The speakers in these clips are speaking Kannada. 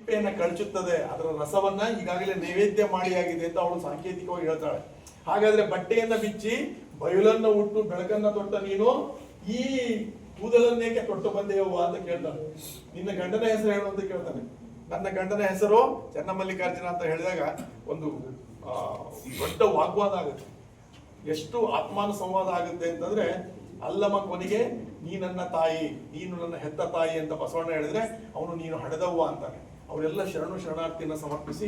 ಸಿಪ್ಪೆಯನ್ನ ಕಳಚುತ್ತದೆ, ಅದರ ರಸವನ್ನ ಈಗಾಗಲೇ ನೈವೇದ್ಯ ಮಾಡಿ ಆಗಿದೆ ಅಂತ ಅವಳು ಸಾಂಕೇತಿಕವಾಗಿ ಹೇಳ್ತಾಳೆ. ಹಾಗಾದ್ರೆ ಬಟ್ಟೆಯನ್ನ ಬಿಚ್ಚಿ ಬಯಲನ್ನ ಉಟ್ಟು ಬೆಳಕನ್ನ ತೊಟ್ಟ ನೀನು ಈ ಕೂದಲನ್ನೇಕೆ ತೊಟ್ಟು ಬಂದೆಯವ್ವ ಅಂತ ಕೇಳ್ತಾನೆ. ನಿನ್ನ ಗಂಡನ ಹೆಸರು ಹೇಳು ಅಂತ ಕೇಳ್ತಾನೆ. ನನ್ನ ಗಂಡನ ಹೆಸರು ಚೆನ್ನಮಲ್ಲಿಕಾರ್ಜುನ ಅಂತ ಹೇಳಿದಾಗ ಒಂದು ದೊಡ್ಡ ವಾಗ್ವಾದ ಆಗುತ್ತೆ. ಎಷ್ಟು ಆತ್ಮಾನ ಸಂವಾದ ಆಗುತ್ತೆ ಅಂತಂದ್ರೆ, ಅಲ್ಲಮ್ಮ ಕೊನೆಗೆ ನೀ ನನ್ನ ತಾಯಿ, ನೀನು ನನ್ನ ಹೆತ್ತ ತಾಯಿ ಅಂತ ಬಸವಣ್ಣ ಹೇಳಿದ್ರೆ ಅವನು ನೀನು ಹಡೆದವ್ವ ಅಂತಾನೆ. ಅವರೆಲ್ಲ ಶರಣಾರ್ಥಿಯನ್ನು ಸಮರ್ಪಿಸಿ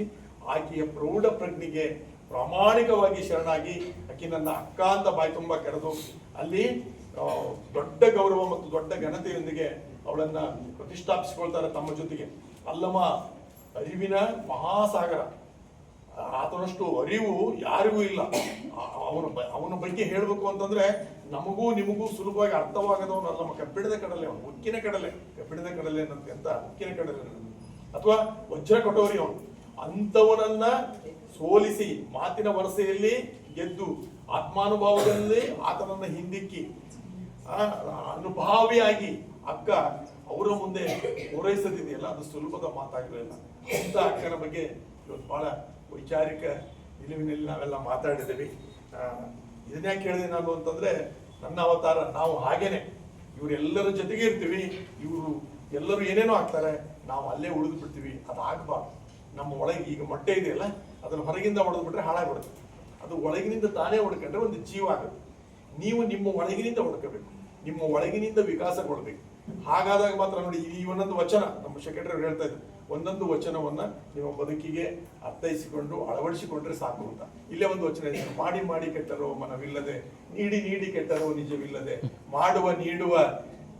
ಆಕೆಯ ಪ್ರೌಢ ಪ್ರಜ್ಞೆಗೆ ಪ್ರಾಮಾಣಿಕವಾಗಿ ಶರಣಾಗಿ ಆಕೆ ನನ್ನ ಅಕ್ಕ ಅಂತ ಬಾಯಿ ತುಂಬ ಕರೆದು ಅಲ್ಲಿ ದೊಡ್ಡ ಗೌರವ ಮತ್ತು ದೊಡ್ಡ ಘನತೆಯೊಂದಿಗೆ ಅವಳನ್ನ ಪ್ರತಿಷ್ಠಾಪಿಸಿಕೊಳ್ತಾರೆ ತಮ್ಮ ಜೊತೆಗೆ. ಅಲ್ಲಮ್ಮ ಅರಿವಿನ ಮಹಾಸಾಗರ, ಆತನಷ್ಟು ಅರಿವು ಯಾರಿಗೂ ಇಲ್ಲ. ಅವನ ಬಗ್ಗೆ ಹೇಳ್ಬೇಕು ಅಂತಂದ್ರೆ ನಮಗೂ ನಿಮಗೂ ಸುಲಭವಾಗಿ ಅರ್ಥವಾಗದವನು ಅಲ್ಲಮ್ಮ. ಕಬ್ಬಿಣದ ಕಡಲೆ, ಅವನು ಉಕ್ಕಿನ ಕಡಲೆ, ಕಬ್ಬಿಣದ ಕಡಲೆ ಅಂತ ಉಕ್ಕಿನ ಕಡಲೆ ಅಥವಾ ವಜ್ರ ಕಟೋರಿ ಅವನು. ಅಂಥವನನ್ನ ಸೋಲಿಸಿ ಮಾತಿನ ವರಸೆಯಲ್ಲಿ ಗೆದ್ದು ಆತ್ಮಾನುಭಾವದಲ್ಲಿ ಆತನನ್ನ ಹಿಂದಿಕ್ಕಿ ಅನುಭಾವಿಯಾಗಿ ಅಕ್ಕ ಅವರ ಮುಂದೆ ಪೂರೈಸದಿದೆಯಲ್ಲ, ಅದು ಸುಲಭದ ಮಾತಾಗಲಿಲ್ಲ. ಇಂಥ ಅಕ್ಕನ ಬಗ್ಗೆ ಇವತ್ತು ಬಹಳ ವೈಚಾರಿಕ ನಿಲುವಿನಲ್ಲಿ ನಾವೆಲ್ಲ ಮಾತಾಡಿದ್ದೀವಿ. ಇದನ್ಯಾಕೆ ಹೇಳಿದೆ ನಾನು ಅಂತಂದ್ರೆ, ನನ್ನ ಅವತಾರ ನಾವು ಹಾಗೇನೆ ಇವರೆಲ್ಲರ ಜೊತೆಗೆ ಇರ್ತೀವಿ, ಇವರು ಎಲ್ಲರೂ ಏನೇನೋ ಆಗ್ತಾರೆ, ನಾವು ಅಲ್ಲೇ ಉಳಿದು ಬಿಡ್ತೀವಿ. ಅದು ಆಗ್ಬಾರ್ದು. ನಮ್ಮ ಒಳಗೆ ಈಗ ಮೊಟ್ಟೆ ಇದೆಯಲ್ಲ, ಅದನ್ನು ಹೊರಗಿಂದ ಹೊಡೆದು ಬಿಟ್ರೆ ಹಾಳಾಗ್ಬಿಡುತ್ತೆ. ಅದು ಒಳಗಿನಿಂದ ತಾನೇ ಹೊಡ್ಕೊಂಡ್ರೆ ಒಂದು ಜೀವ ಆಗುತ್ತೆ. ನೀವು ನಿಮ್ಮ ಒಳಗಿನಿಂದ ಹೊಡ್ಕೋಬೇಕು, ನಿಮ್ಮ ಒಳಗಿನಿಂದ ವಿಕಾಸಗೊಳ್ಬೇಕು. ಹಾಗಾದಾಗ ಮಾತ್ರ ನೋಡಿ, ಈ ಒಂದೊಂದು ವಚನ ನಮ್ಮ ಸೆಕ್ರೆಟರಿ ಹೇಳ್ತಾ ಇದ್ರು, ಒಂದೊಂದು ವಚನವನ್ನ ನಿಮ್ಮ ಬದುಕಿಗೆ ಅರ್ಥೈಸಿಕೊಂಡು ಅಳವಡಿಸಿಕೊಂಡ್ರೆ ಸಾಕು ಅಂತ. ಇಲ್ಲೇ ಒಂದು ವಚನ ಇದೆ, ಮಾಡಿ ಮಾಡಿ ಕೆಟ್ಟರೋ ಮನವಿಲ್ಲದೆ, ನೀಡಿ ನೀಡಿ ಕೆಟ್ಟರೋ ನಿಜವಿಲ್ಲದೆ, ಮಾಡುವ ನೀಡುವ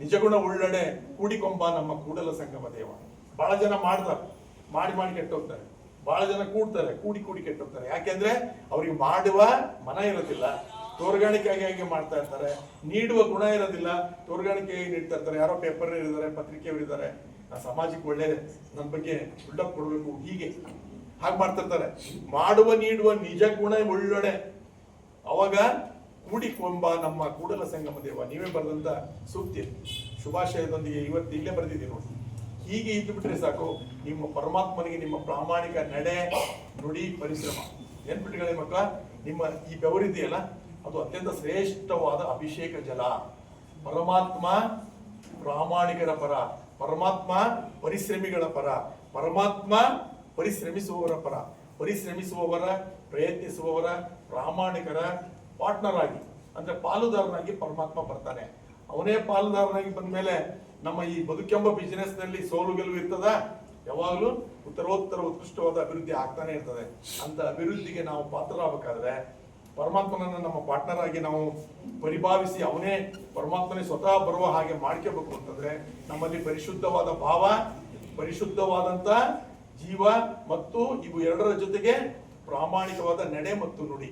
ನಿಜಗುಣ ಉಳ್ಳಡೆ ಕೂಡಿಕೊಂಬ ನಮ್ಮ ಕೂಡಲ ಸಂಗಮ ದೇವ. ಬಹಳ ಜನ ಮಾಡ್ತಾರೆ, ಮಾಡಿ ಮಾಡಿ ಕೆಟ್ಟೋಗ್ತಾರೆ. ಬಹಳ ಜನ ಕೂಡ್ತಾರೆ, ಕೂಡಿ ಕೂಡಿ ಕೆಟ್ಟೋಗ್ತಾರೆ. ಯಾಕೆಂದ್ರೆ ಅವ್ರಿಗೆ ಮಾಡುವ ಮನ ಇರೋದಿಲ್ಲ, ತೋರ್ಗಾಣಿಕೆಯಾಗಿ ಮಾಡ್ತಾ ಇರ್ತಾರೆ. ನೀಡುವ ಗುಣ ಇರೋದಿಲ್ಲ, ತೋರ್ಗಾಣಿಕೆಯಾಗಿ ನೀಡ್ತಾ ಇರ್ತಾರೆ. ಯಾರೋ ಪೇಪರ್ ಇರಿದ್ದಾರೆ, ಪತ್ರಿಕೆಯವರು ಇದ್ದಾರೆ, ಸಮಾಜಕ್ಕೆ ಒಳ್ಳೆ ನನ್ನ ಬಗ್ಗೆ ಬಿಲ್ಡಪ್ ಕೊಡಬೇಕು, ಹೀಗೆ ಹಾಗೆ ಮಾಡ್ತಿರ್ತಾರೆ. ಮಾಡುವ ನೀಡುವ ನಿಜ ಗುಣ ಉಳ್ಳೊಡೆ ಅವಾಗ ಕೂಡಿಕೊಂಬ ನಮ್ಮ ಕೂಡಲ ಸಂಗಮ ದೇವ. ನೀವೇ ಬರೆದಂತ ಸೂಕ್ತಿ, ಶುಭಾಶಯದೊಂದಿಗೆ ಇವತ್ತು ಇಲ್ಲೇ ಬರೆದಿದ್ದೀವಿ ನೋಡಿ. ಹೀಗೆ ಇದ್ದು ಬಿಟ್ರೆ ಸಾಕು, ನಿಮ್ಮ ಪರಮಾತ್ಮನಿಗೆ ನಿಮ್ಮ ಪ್ರಾಮಾಣಿಕ ನಡೆ, ನುಡಿ, ಪರಿಶ್ರಮ. ನೆನ್ಪಿಟ್ಕೊಳ್ಳಿ ಮಕ್ಕಳ, ನಿಮ್ಮ ಈ ಬೆವರಿದೆಯಲ್ಲ, ಅದು ಅತ್ಯಂತ ಶ್ರೇಷ್ಠವಾದ ಅಭಿಷೇಕ ಜಲ. ಪರಮಾತ್ಮ ಪ್ರಾಮಾಣಿಕರ ಪರ, ಪರಮಾತ್ಮ ಪರಿಶ್ರಮಿಗಳ ಪರ, ಪರಮಾತ್ಮ ಪರಿಶ್ರಮಿಸುವವರ ಪರ. ಪರಿಶ್ರಮಿಸುವವರ, ಪ್ರಯತ್ನಿಸುವವರ, ಪ್ರಾಮಾಣಿಕರ ಪಾರ್ಟ್ನರ್ ಆಗಿ ಅಂದ್ರೆ ಪಾಲುದಾರನಾಗಿ ಪರಮಾತ್ಮ ಬರ್ತಾನೆ. ಅವನೇ ಪಾಲುದಾರನಾಗಿ ಬಂದ ಮೇಲೆ ನಮ್ಮ ಈ ಬದುಕೆಂಬ ಬಿಸಿನೆಸ್ ನಲ್ಲಿ ಸೋಲು ಗೆಲುವು ಇರ್ತದ, ಯಾವಾಗಲೂ ಉತ್ತರೋತ್ತರ ಉತ್ಕೃಷ್ಟವಾದ ಅಭಿವೃದ್ಧಿ ಆಗ್ತಾನೆ ಇರ್ತದೆ. ಅಂತ ಅಭಿವೃದ್ಧಿಗೆ ನಾವು ಪಾತ್ರರಾಗಬೇಕಾದ್ರೆ ಪರಮಾತ್ಮನನ್ನ ನಮ್ಮ ಪಾರ್ಟ್ನರ್ ಆಗಿ ನಾವು ಪರಿಭಾವಿಸಿ ಅವನೇ ಪರಮಾತ್ಮನೇ ಸ್ವತಃ ಬರುವ ಹಾಗೆ ಮಾಡ್ಕೋಬೇಕು ಅಂತಂದ್ರೆ ನಮ್ಮಲ್ಲಿ ಪರಿಶುದ್ಧವಾದ ಭಾವ, ಪರಿಶುದ್ಧವಾದಂತ ಜೀವ ಮತ್ತು ಇವು ಎರಡರ ಜೊತೆಗೆ ಪ್ರಾಮಾಣಿಕವಾದ ನಡೆ ಮತ್ತು ನುಡಿ.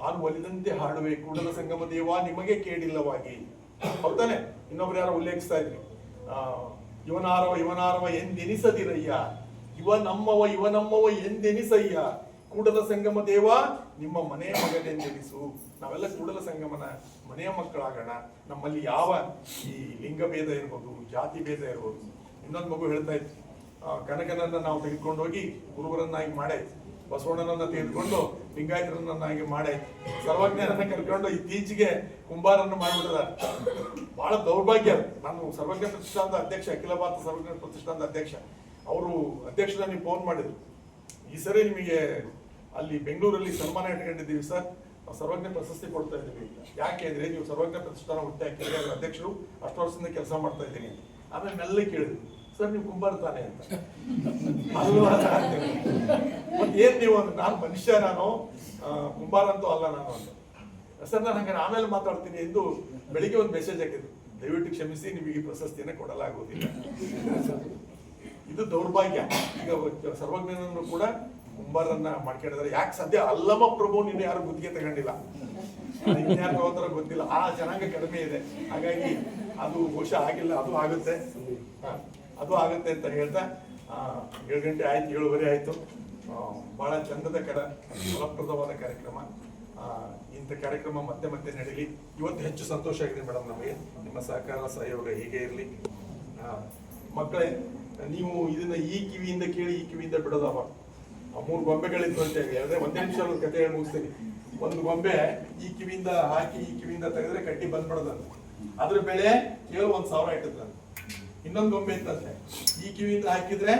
ನಾನು ಒಲಿದಂತೆ ಹಾಡುವೆ ಕೂಡಲ ಸಂಗಮ ದೇವ ನಿಮಗೆ ಕೇಳಿಲ್ಲವಾಗಿ. ಹೌದಾನೆ? ಇನ್ನೊಬ್ರು ಯಾರೋ ಉಲ್ಲೇಖಿಸ್ತಾ ಇದ್ರಿ, ಇವನಾರವ ಎಂದೆನಿಸದಿರಯ್ಯ, ಇವನಮ್ಮವ ಎಂದೆನಿಸಯ್ಯ, ಕೂಡಲ ಸಂಗಮ ದೇವ ನಿಮ್ಮ ಮನೆ ಮಗನೆಂದೆನಿಸು. ನಾವೆಲ್ಲ ಕೂಡಲ ಸಂಗಮನ ಮನೆಯ ಮಕ್ಕಳಾಗೋಣ. ನಮ್ಮಲ್ಲಿ ಯಾವ ಈ ಲಿಂಗ ಭೇದ ಇರ್ಬೋದು, ಜಾತಿ ಭೇದ ಇರ್ಬೋದು. ಇನ್ನೊಂದು ಮಗು ಹೇಳ್ತಾ ಇತ್ತು, ಕನಕನನ್ನ ನಾವು ತೆಗೆದುಕೊಂಡು ಹೋಗಿ ಗುರುವರನ್ನಾಗಿ ಮಾಡಾಯ್ತು, ಬಸವಣ್ಣನನ್ನ ತೆಗೆದುಕೊಂಡು ಲಿಂಗಾಯತರನ್ನಾಗಿ ಮಾಡಾಯ್ತು, ಸರ್ವಜ್ಞರನ್ನ ಕರ್ಕೊಂಡು ಇತ್ತೀಚೆಗೆ ಕುಂಬಾರನ್ನು ಮಾಡಿಬಿಟ್ಟಿದ್ದಾರೆ. ಬಹಳ ದೌರ್ಭಾಗ್ಯ. ನಾನು ಸರ್ವಜ್ಞ ಪ್ರತಿಷ್ಠಾನದ ಅಧ್ಯಕ್ಷ, ಅಖಿಲ ಭಾರತ ಸರ್ವಜ್ಞ ಪ್ರತಿಷ್ಠಾನದ ಅಧ್ಯಕ್ಷ. ಅವರು ಅಧ್ಯಕ್ಷರ ನೀವು ಫೋನ್ ಮಾಡಿದ್ರು, ಈ ಸರಿ ನಿಮಗೆ ಅಲ್ಲಿ ಬೆಂಗಳೂರಲ್ಲಿ ಸನ್ಮಾನ ಇಟ್ಕೊಂಡಿದ್ದೀವಿ ಸರ್, ಸರ್ವಜ್ಞ ಪ್ರಶಸ್ತಿ ಕೊಡ್ತಾ ಇದ್ದೀವಿ. ಯಾಕೆ ಅಂದ್ರೆ ನೀವು ಸರ್ವಜ್ಞ ಪ್ರತಿಷ್ಠಾನ ಹುಟ್ಟಿ ಹಾಕಿದ್ರೆ ಅದರ ಅಧ್ಯಕ್ಷರು ಅಷ್ಟು ವರ್ಷದಿಂದ ಕೆಲಸ ಮಾಡ್ತಾ ಇದ್ದೀನಿ. ಆಮೇಲೆ ಮೆಲ್ಲ ಕೇಳಿದ್ರು, ಸರ್ ನೀವು ಕುಂಬಾರ ತಾನೆ ಅಂತ. ಮತ್ತೆ ಏನ್ ನೀವು ಅಂದ್ರೆ, ನಾನು ಮನುಷ್ಯ, ನಾನು ಕುಂಬಾರ ಅಂತೂ ಅಲ್ಲ ನಾನು ಅಂತ. ಸರ್ ನಾನು ಹಂಗಾರೆ ಆಮೇಲೆ ಮಾತಾಡ್ತೀನಿ ಎಂದು ಬೆಳಿಗ್ಗೆ ಒಂದು ಮೆಸೇಜ್ ಹಾಕಿದ್ರು, ದಯವಿಟ್ಟು ಕ್ಷಮಿಸಿ, ನಿಮಗೆ ಈ ಪ್ರಶಸ್ತಿಯನ್ನು ಕೊಡಲಾಗುವುದಿಲ್ಲ. ಇದು ದೌರ್ಭಾಗ್ಯ. ಈಗ ಸರ್ವಜ್ಞನನ್ನು ಕೂಡ ಕುಂಬಾರನ್ನ ಮಾಡ್ಕೊಂಡಿದ್ದಾರೆ. ಯಾಕೆ ಸದ್ಯ ಅಲ್ಲಮ ಪ್ರಭು ನೀನು ಯಾರು ಗುತ್ತಿಗೆ ತಗೊಂಡಿಲ್ಲ, ಇನ್ಯಾರು ತಗೋತಾರ ಗೊತ್ತಿಲ್ಲ, ಆ ಜನಾಂಗ ಕಡಿಮೆ ಇದೆ. ಹಾಗಾಗಿ ಅದು ಬಹುಶಃ ಆಗಿಲ್ಲ, ಅದು ಆಗುತ್ತೆ, ಅದು ಆಗುತ್ತೆ ಅಂತ ಹೇಳ್ತಾ 7 ಗಂಟೆ ಆಯ್ತು, 7:15 ಆಯ್ತು. ಬಹಳ ಚಂದದ ಫಲಪ್ರದವಾದ ಕಾರ್ಯಕ್ರಮ. ಇಂಥ ಕಾರ್ಯಕ್ರಮ ಮತ್ತೆ ಮತ್ತೆ ನಡೀಲಿ. ಇವತ್ತು ಹೆಚ್ಚು ಸಂತೋಷ ಆಗಿದೆ ಮೇಡಮ್ ನಮಗೆ. ನಿಮ್ಮ ಸಹಕಾರ ಸಹಯೋಗ ಹೀಗೆ ಇರಲಿ. ಮಕ್ಕಳೇ, ನೀವು ಇದನ್ನ ಈ ಕಿವಿಯಿಂದ ಕೇಳಿ ಈ ಕಿವಿಯಿಂದ ಬಿಡೋದವ. ಆ 3 ಗೊಂಬೆಗಳಿತ್ತು ಅಂತ ಹೇಳಿ ಅದೇ ಒಂದೇ ನಿಮಿಷ ಕತೆ ಹೇಳಿ ಮುಗಿಸ್ತೀನಿ. ಒಂದು ಗೊಂಬೆ ಈ ಕಿವಿಯಿಂದ ಹಾಕಿ ಈ ಕಿವಿಯಿಂದ ತೆಗೆದ್ರೆ ಕಡ್ಡಿ ಬಂದ್ಬಿಡೋದಂತ. ಅದ್ರ ಬೆಲೆ ಕೇವಲ 1,000 ಇಟ್ಟಿದ್ರಂತೆ. ಇನ್ನೊಂದು ಗೊಂಬೆ ಇತ್ತಂತೆ, ಈ ಕಿವಿಯಿಂದ ಹಾಕಿದ್ರೆ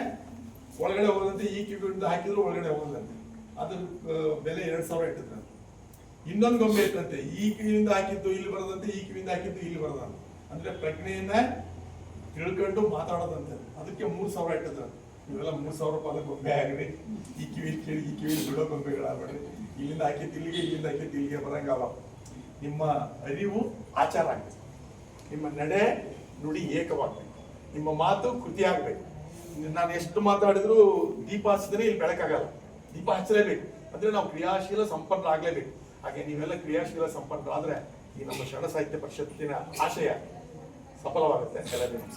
ಒಳಗಡೆ ಹೋದಂತೆ, ಈ ಕಿವಿಯಿಂದ ಹಾಕಿದ್ರೆ ಒಳಗಡೆ ಹೋದಂತೆ. ಅದ್ರ ಬೆಲೆ 2,000 ಇಟ್ಟಿದ್ರಂತೆ. ಇನ್ನೊಂದು ಗೊಂಬೆ ಇತ್ತಂತೆ, ಈ ಕಿವಿಯಿಂದ ಹಾಕಿದ್ದು ಇಲ್ಲಿ ಬರದಂತೆ, ಈ ಕಿವಿಯಿಂದ ಹಾಕಿದ್ದು ಇಲ್ಲಿ ಬರದಂತೆ. ಅಂದ್ರೆ ಪ್ರಜ್ಞೆಯನ್ನ ತಿಳ್ಕೊಂಡು ಮಾತಾಡೋದಂತೆ. ಅದಕ್ಕೆ 3,000 ಇಟ್ಟಿದ್ರಂತೆ. ಇವೆಲ್ಲ 3,000 ರೂಪಾಯಿ ಗೊಂಬೆ ಆಗ್ರಿ. ಈ ಕಿವಿ ಕೇಳಿ ಈ ಕಿವಿ ಬಿಡೋ ಗೊಂಬೆಗಳಾಗ್ಬೇಡ್ರಿ. ಇಲ್ಲಿಂದ ಹಾಕಿದ್ದು ಇಲ್ಲಿಗೆ, ಇಲ್ಲಿಂದ ಹಾಕಿದ್ದು ಇಲ್ಲಿಗೆ ಬರಂಗಲ್ಲ. ನಿಮ್ಮ ಅರಿವು ಆಚಾರ ಆಗ್ಬೇಕು, ನಿಮ್ಮ ನಡೆ ನುಡಿ ಏಕವಾಗಬೇಕು, ನಿಮ್ಮ ಮಾತು ಕೃತಿ ಆಗ್ಬೇಕು. ನಾನು ಎಷ್ಟು ಮಾತಾಡಿದ್ರು ದೀಪ ಹಚ್ಚಿದ್ರೆ ಇಲ್ಲಿ ಬೆಳಕಾಗಲ್ಲ, ದೀಪ ಹಚ್ಚಲೇಬೇಕು. ಅಂದ್ರೆ ನಾವು ಕ್ರಿಯಾಶೀಲ ಸಂಪನ್ನರಾಗಲೇಬೇಕು. ಹಾಗೆ ನೀವೆಲ್ಲ ಕ್ರಿಯಾಶೀಲ ಸಂಪನ್ನರಾದ್ರೆ ಈ ನಮ್ಮ ಶರಣ ಸಾಹಿತ್ಯ ಪರಿಷತ್ತಿನ ಆಶಯ ಸಫಲವಾಗುತ್ತೆ. ಎಲ್ಲರಿಗೂ